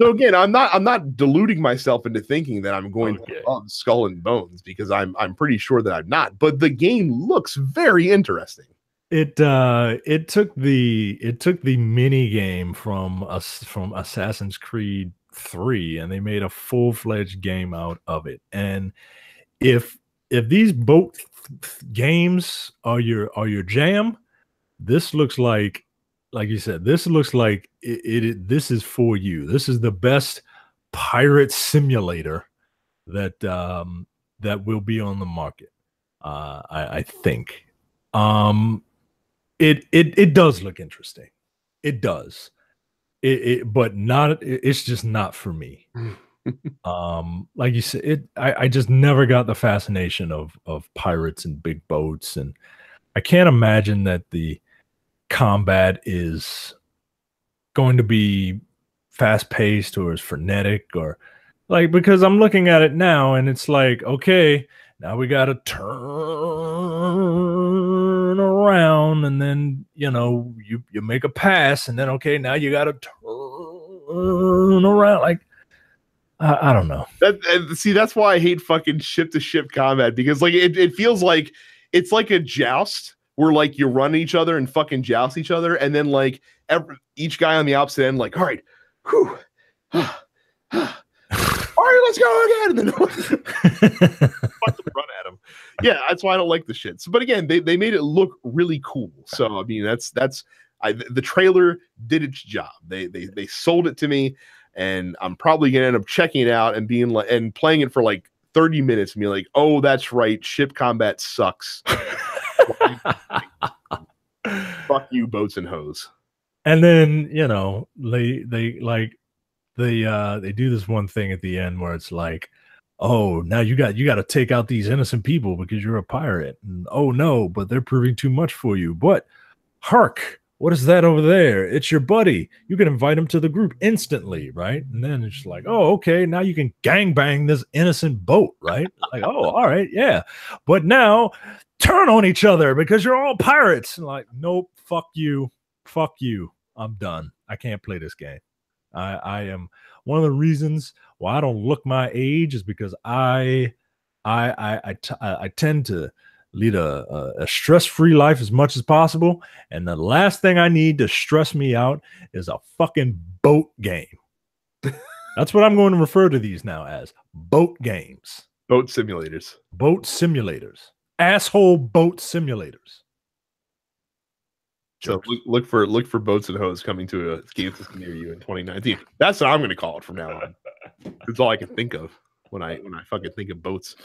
So again, I'm not deluding myself into thinking that I'm going to love Skull and Bones because I'm pretty sure that I'm not. But the game looks very interesting. It took the mini game from Assassin's Creed 3 and they made a full-fledged game out of it. And if these boat games are your jam, this looks like you said, this looks like this is for you. This is the best pirate simulator that that will be on the market. I think. It does look interesting. It does. But not. It's just not for me. Like you said, I just never got the fascination of pirates and big boats, and I can't imagine that the combat is going to be fast paced or as frenetic or like, because I'm looking at it now and it's like, okay, now we got to turn around and then, you know, you make a pass and then, okay, now you got to turn around. Like, I don't know. That's why I hate fucking ship to ship combat, because like it feels like it's like a joust where like you run each other and fucking joust each other, and then like each guy on the opposite end, like, all right, whew, all right, let's go again, and then fucking run at him. Yeah, that's why I don't like the shit. So, but again, they made it look really cool. So I mean, the trailer did its job. They sold it to me, and I'm probably gonna end up checking it out and being like and playing it for like 30 minutes and be like, oh, that's right, ship combat sucks. Fuck you, boats and hoes. And then, you know, they do this one thing at the end where it's like, oh, now you got to take out these innocent people because you're a pirate. And oh no, but they're proving too much for you. But hark, what is that over there? It's your buddy. You can invite him to the group instantly, right? And then it's like, oh, okay, now you can gangbang this innocent boat, right? Like, oh, all right, yeah. But now turn on each other because you're all pirates. And like, nope, fuck you, I'm done. I can't play this game. I am one of the reasons why I don't look my age is because I tend to lead a stress-free life as much as possible, and the last thing I need to stress me out is a fucking boat game. That's what I'm going to refer to these now as, boat games. Boat simulators. Boat simulators. Asshole boat simulators. So look for boats and hoes coming to a game system near you in 2019. That's what I'm going to call it from now on. That's all I can think of when I fucking think of boats.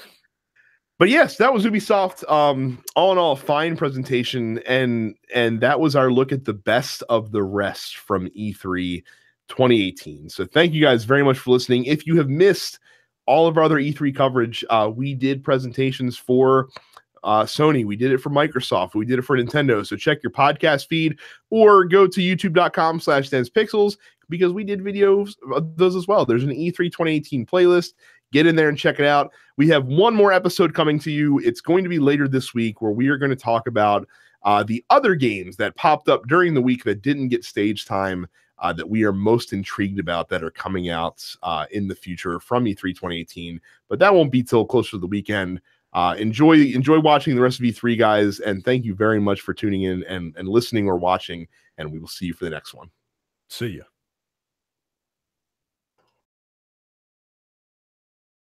But yes, that was Ubisoft. All in all, fine presentation, and that was our look at the best of the rest from E3 2018. So thank you guys very much for listening. If you have missed all of our other E3 coverage, we did presentations for Sony, we did it for Microsoft, we did it for Nintendo. So check your podcast feed or go to youtube.com/DensePixels because we did videos of those as well. There's an E3 2018 playlist. Get in there and check it out. We have one more episode coming to you. It's going to be later this week where we are going to talk about the other games that popped up during the week that didn't get stage time that we are most intrigued about that are coming out in the future from E3 2018. But that won't be till closer to the weekend. Enjoy watching the rest of E3, guys, and thank you very much for tuning in and listening or watching, and we will see you for the next one. See ya.